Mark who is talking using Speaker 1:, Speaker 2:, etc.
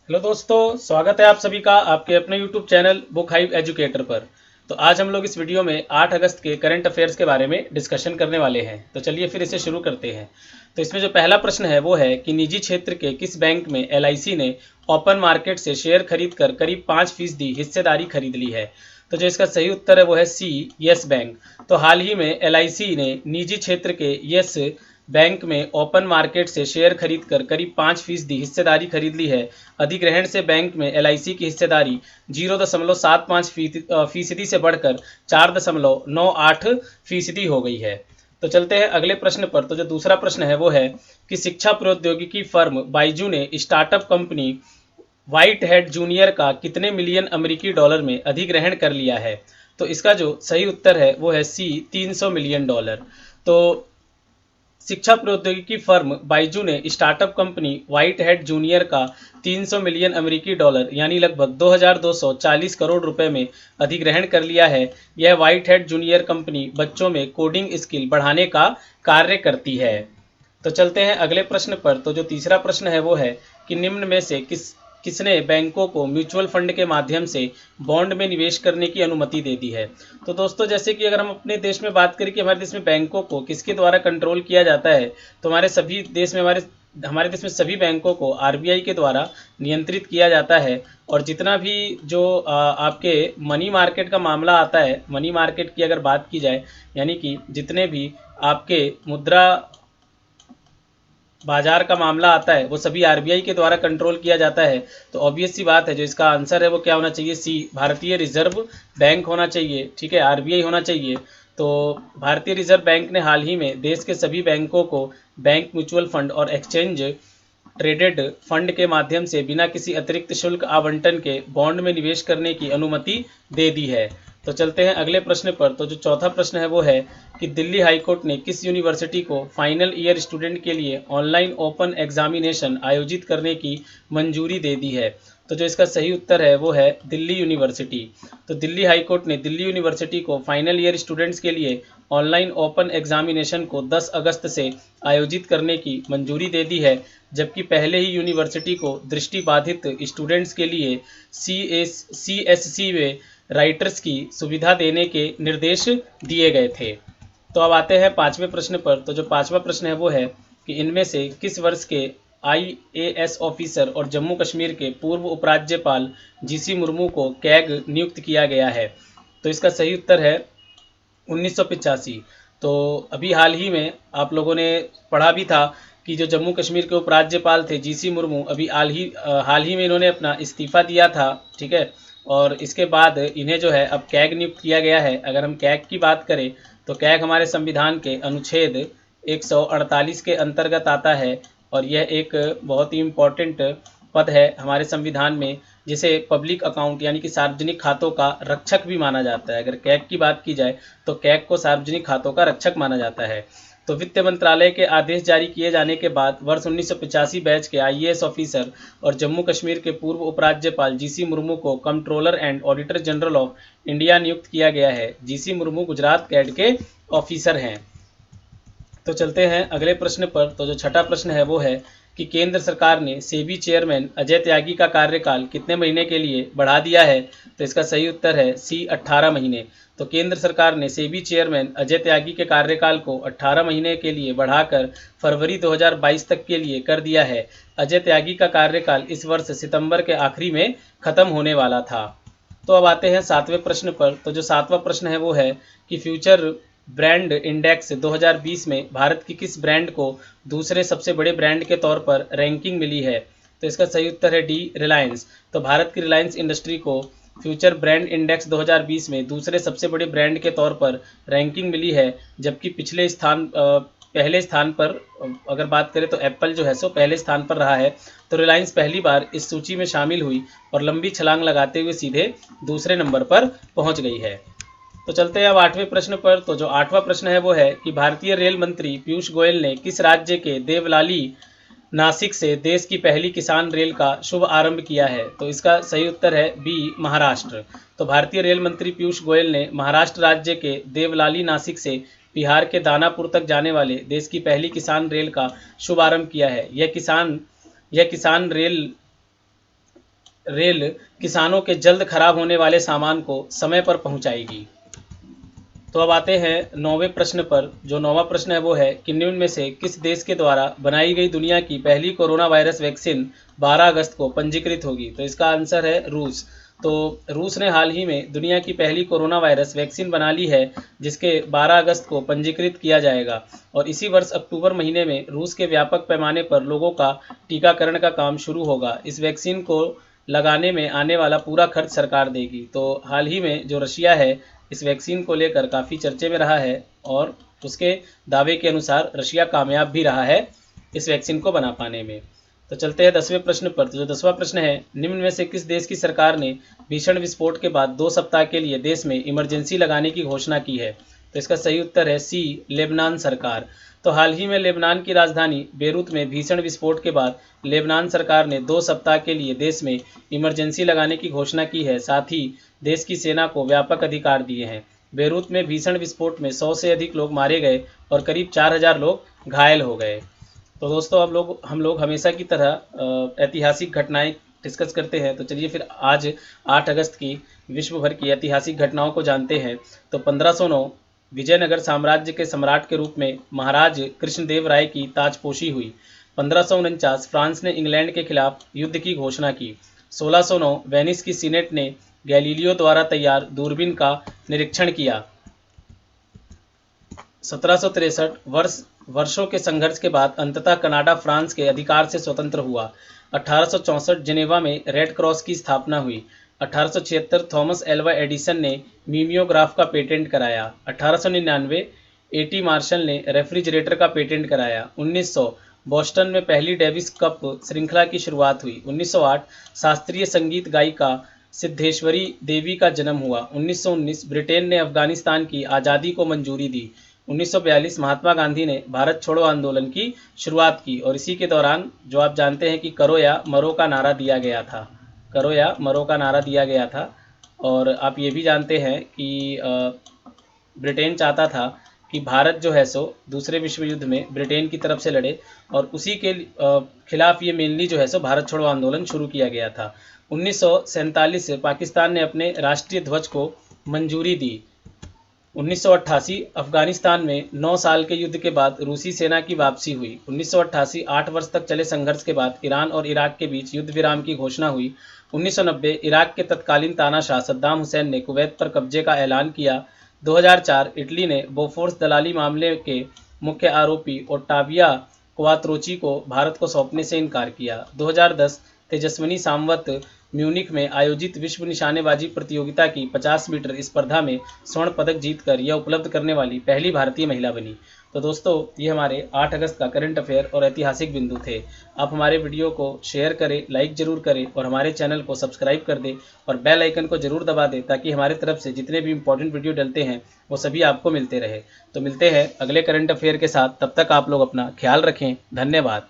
Speaker 1: Hello दोस्तों, स्वागत है आप सभी का आपके अपने YouTube channel book hive educator पर। तो आज हम लोग इस वीडियो में 8 अगस्त के करंट अफेयर्स के बारे में डिस्कशन करने वाले हैं। तो चलिए फिर इसे शुरू करते हैं। तो इसमें जो पहला प्रश्न है वो है कि निजी क्षेत्र के किस बैंक में LIC ने ओपन मार्केट से शेयर खरीद कर करीब 5% हिस्सेदारी खरीद ली है। तो जो इसका सही उत्तर है वो है सी, यस बैंक। तो हाल ही में LIC ने निजी क्षेत्र के यस बैंक में ओपन मार्केट से शेयर खरीदकर करीब 5% हिस्सेदारी खरीद ली है। अधिग्रहण से बैंक में LIC की हिस्सेदारी 0.75% से बढ़कर 4.98% हो गई है। तो चलते हैं अगले प्रश्न पर। तो जो दूसरा प्रश्न है वो है कि शिक्षा प्रौद्योगिकी फर्म बाइजू ने startup company white head junior का कितने मिलियन अमेरिकी डॉलर में अधिग्रहण कर लिया है। तो इसका जो सही उत्तर है वो है सी, 300 मिलियन डॉलर। तो शिक्षा प्रौद्योगिकी फर्म बाइजू ने startup company white head junior का 300 मिलियन अमेरिकी डॉलर यानी लगभग 2240 करोड़ रुपए में अधिग्रहण कर लिया है। यह व्हाइट हेड जूनियर कंपनी बच्चों में कोडिंग स्किल बढ़ाने का कार्य करती है। तो चलते हैं अगले प्रश्न पर। तो जो तीसरा प्रश्न है वो है कि निम्न में से किसने बैंकों को म्यूचुअल फंड के माध्यम से बॉन्ड में निवेश करने की अनुमति दे दी है। तो दोस्तों, जैसे कि अगर हम अपने देश में बात करें कि हमारे देश में बैंकों को किसके द्वारा कंट्रोल किया जाता है, तो हमारे देश में सभी बैंकों को RBI के द्वारा नियंत्रित किया जाता है। और जितना भी जो आपके मनी मार्केट का मामला आता है, मनी मार्केट की अगर बात की जाए, यानी कि जितने भी आपके मुद्रा बाजार का मामला आता है वो सभी RBI के द्वारा कंट्रोल किया जाता है। तो ऑब्वियस सी बात है, जो इसका आंसर है वो क्या होना चाहिए, सी, भारतीय रिजर्व बैंक होना चाहिए। ठीक है, RBI होना चाहिए। तो भारतीय रिजर्व बैंक ने हाल ही में देश के सभी बैंकों को बैंक, म्यूचुअल फंड और एक्सचेंज ट्रेडेड फंड के माध्यम से बिना किसी अतिरिक्त शुल्क आवंटन के बॉन्ड में निवेश करने की अनुमति दे दी है। तो चलते हैं अगले प्रश्न पर। तो जो चौथा प्रश्न है वो है कि दिल्ली हाईकोर्ट ने किस यूनिवर्सिटी को फाइनल ईयर स्टूडेंट के लिए ऑनलाइन ओपन एग्जामिनेशन आयोजित करने की मंजूरी दे दी है। तो जो इसका सही उत्तर है वो है दिल्ली यूनिवर्सिटी। तो दिल्ली हाईकोर्ट ने दिल्ली यूनिवर्सिटी को फाइनल ईयर स्टूडेंट्स के लिए ऑनलाइन ओपन एग्जामिनेशन को 10 अगस्त से आयोजित करने की मंजूरी दे दी है, जबकि पहले ही यूनिवर्सिटी को दृष्टिबाधित स्टूडेंट्स के लिए CSC में राइटर्स की सुविधा देने के निर्देश दिए गए थे। तो अब आते हैं पाँचवें प्रश्न पर। तो जो पाँचवा प्रश्न है वो है कि इनमें से किस वर्ष के IAS ऑफिसर और जम्मू कश्मीर के पूर्व उपराज्यपाल GC मुर्मू को कैग नियुक्त किया गया है। तो इसका सही उत्तर है 1985। तो अभी हाल ही में आप लोगों ने पढ़ा भी था कि जो जम्मू कश्मीर के उपराज्यपाल थे GC मुर्मू, अभी हाल ही में इन्होंने अपना इस्तीफ़ा दिया था। ठीक है, और इसके बाद इन्हें जो है अब कैग नियुक्त किया गया है। अगर हम कैग की बात करें तो कैग हमारे संविधान के अनुच्छेद 148 के अंतर्गत आता है, और यह एक बहुत ही इम्पोर्टेंट पद है हमारे संविधान में, जिसे पब्लिक अकाउंट यानी कि सार्वजनिक खातों का रक्षक भी माना जाता है। अगर कैग की बात की जाए तो कैग को सार्वजनिक खातों का रक्षक माना जाता है। तो वित्त मंत्रालय के आदेश जारी किए जाने के बाद वर्ष 1985 बैच के IAS ऑफिसर और जम्मू कश्मीर के पूर्व उपराज्यपाल GC मुर्मू को controller and auditor general of India नियुक्त किया गया है। GC मुर्मू गुजरात कैड के ऑफिसर हैं। तो चलते हैं अगले प्रश्न पर। तो जो छठा प्रश्न है वो है कि केंद्र सरकार ने सेबी चेयरमैन अजय त्यागी का कार्यकाल कितने महीने के लिए बढ़ा दिया है। तो इसका सही उत्तर है सी, 18 महीने। तो केंद्र सरकार ने सेबी चेयरमैन अजय त्यागी के कार्यकाल को 18 महीने के लिए बढ़ाकर फरवरी 2022 तक के लिए कर दिया है। अजय त्यागी का कार्यकाल इस वर्ष सितंबर के आखिरी में खत्म होने वाला था। तो अब आते हैं सातवें प्रश्न पर। तो जो सातवां प्रश्न है वो है कि फ्यूचर ब्रांड इंडेक्स 2020 में भारत की किस ब्रांड को दूसरे सबसे बड़े ब्रांड के तौर पर रैंकिंग मिली है। तो इसका सही उत्तर है डी, रिलायंस। तो भारत की रिलायंस इंडस्ट्री को फ्यूचर ब्रांड इंडेक्स 2020 में दूसरे सबसे बड़े ब्रांड के तौर पर रैंकिंग मिली है, जबकि पहले स्थान पर अगर बात करें तो एप्पल जो है सो पहले स्थान पर रहा है। तो रिलायंस पहली बार इस सूची में शामिल हुई और लंबी छलांग लगाते हुए सीधे दूसरे नंबर पर पहुंच गई है। तो चलते हैं अब आठवें प्रश्न पर। तो जो आठवां प्रश्न है वो है कि भारतीय रेल मंत्री पीयूष गोयल ने किस राज्य के देवलाली नासिक से देश की पहली किसान रेल का शुभ आरंभ किया है। तो इसका सही उत्तर है बी, महाराष्ट्र। तो भारतीय रेल मंत्री पीयूष गोयल ने महाराष्ट्र राज्य के देवलाली नासिक से बिहार के दानापुर तक जाने वाले देश की पहली किसान रेल का शुभारंभ किया है। यह किसान रेल रेल किसानों के जल्द खराब होने वाले सामान को समय पर पहुंचाएगी। तो अब आते हैं 9वें प्रश्न पर। जो 9वां प्रश्न है वो है कि निम्न में से किस देश के द्वारा बनाई गई दुनिया की पहली कोरोना वायरस वैक्सीन 12 अगस्त को पंजीकृत होगी? तो इसका आंसर है रूस। तो रूस ने हाल ही में दुनिया की पहली कोरोना वायरस वैक्सीन बना ली है, जिसके 12 अगस्त को पंजीकृत किया जाएगा। और इसी वर्ष अक्टूबर महीने में रूस के व्यापक पैमाने पर लोगों का टीकाकरण का काम शुरू होगा। इस वैक्सीन को लगाने में आने वाला पूरा खर्च सरकार देगी। तो हाल ही में जो रशिया है इस वैक्सीन को लेकर काफ़ी चर्चे में रहा है, और उसके दावे के अनुसार रशिया कामयाब भी रहा है इस वैक्सीन को बना पाने में। तो चलते हैं 10वें प्रश्न पर। तो जो 10वां प्रश्न है, निम्न में से किस देश की सरकार ने भीषण विस्फोट के बाद 2 सप्ताह के लिए देश में इमरजेंसी लगाने की घोषणा की है? तो इसका सही उत्तर है सी, लेबनान सरकार। तो हाल ही में लेबनान की राजधानी बेरूत में भीषण विस्फोट के बाद लेबनान सरकार ने 2 सप्ताह के लिए देश में इमरजेंसी लगाने की घोषणा की है। साथ ही देश की सेना को व्यापक अधिकार दिए हैं। बेरूत में भीषण विस्फोट में 100 से अधिक लोग मारे गए और करीब 4000 लोग घायल हो गए। तो दोस्तों अब हम लोग हमेशा की तरह ऐतिहासिक घटनाएं डिस्कस करते हैं। तो चलिए फिर आज 8 अगस्त की विश्व भर की ऐतिहासिक घटनाओं को जानते हैं। तो 1509 विजयनगर साम्राज्य के सम्राट के रूप में महाराज कृष्णदेव राय की ताजपोशी हुई। 1549 फ्रांस ने इंग्लैंड के खिलाफ युद्ध की घोषणा की। 1609 वेनिस की सीनेट ने गैलीलियो द्वारा तैयार दूरबीन का निरीक्षण किया। 1763 वर्षों के संघर्ष के बाद अंततः कनाडा फ्रांस के अधिकार से स्वतंत्र हुआ। 1864 जिनेवा में रेड क्रॉस की स्थापना हुई। 1876 थॉमस एल्वा एडिसन ने मिमियोग्राफ का पेटेंट कराया। 1899 एटी मार्शल ने रेफ्रिजरेटर का पेटेंट कराया। 1900 बोस्टन में पहली डेविस कप श्रृंखला की शुरुआत हुई। 1908 शास्त्रीय संगीत गायिका सिद्धेश्वरी देवी का जन्म हुआ। 1919 ब्रिटेन ने अफगानिस्तान की आज़ादी को मंजूरी दी। 1942 महात्मा गांधी ने भारत छोड़ो आंदोलन की शुरुआत की, और इसी के दौरान जो आप जानते हैं कि करो या मरो का नारा दिया गया था। करो या मरो का नारा दिया गया था। और आप ये भी जानते हैं कि ब्रिटेन चाहता था कि भारत जो है सो दूसरे विश्व युद्ध में ब्रिटेन की तरफ से लड़े, और उसी के खिलाफ ये मेनली जो है सो भारत छोड़ो आंदोलन शुरू किया गया था। 1947 से पाकिस्तान ने अपने राष्ट्रीय ध्वज को मंजूरी दी। 1988 अफगानिस्तान में 9 साल के युद्ध के बाद रूसी सेना की वापसी हुई। 1988 8 वर्ष तक चले संघर्ष के बाद ईरान और इराक के बीच युद्ध विराम की घोषणा हुई। 1990 इराक के तत्कालीन तानाशाह सद्दाम हुसैन ने कुवैत पर कब्जे का ऐलान किया। 2004 इटली ने बोफोर्स दलाली मामले के मुख्य आरोपी ओट्टाविया क्वात्रोची को भारत को सौंपने से इनकार किया। 2010 तेजस्विनी सामवत म्यूनिख में आयोजित विश्व निशानेबाजी प्रतियोगिता की 50 मीटर स्पर्धा में स्वर्ण पदक जीतकर यह उपलब्ध करने वाली पहली भारतीय महिला बनी। तो दोस्तों ये हमारे 8 अगस्त का करंट अफेयर और ऐतिहासिक बिंदु थे। आप हमारे वीडियो को शेयर करें, लाइक ज़रूर करें, और हमारे चैनल को सब्सक्राइब कर दें, और बेल आइकन को ज़रूर दबा दें, ताकि हमारे तरफ से जितने भी इंपॉर्टेंट वीडियो डलते हैं वो सभी आपको मिलते रहे। तो मिलते हैं अगले करंट अफेयर के साथ। तब तक आप लोग अपना ख्याल रखें। धन्यवाद।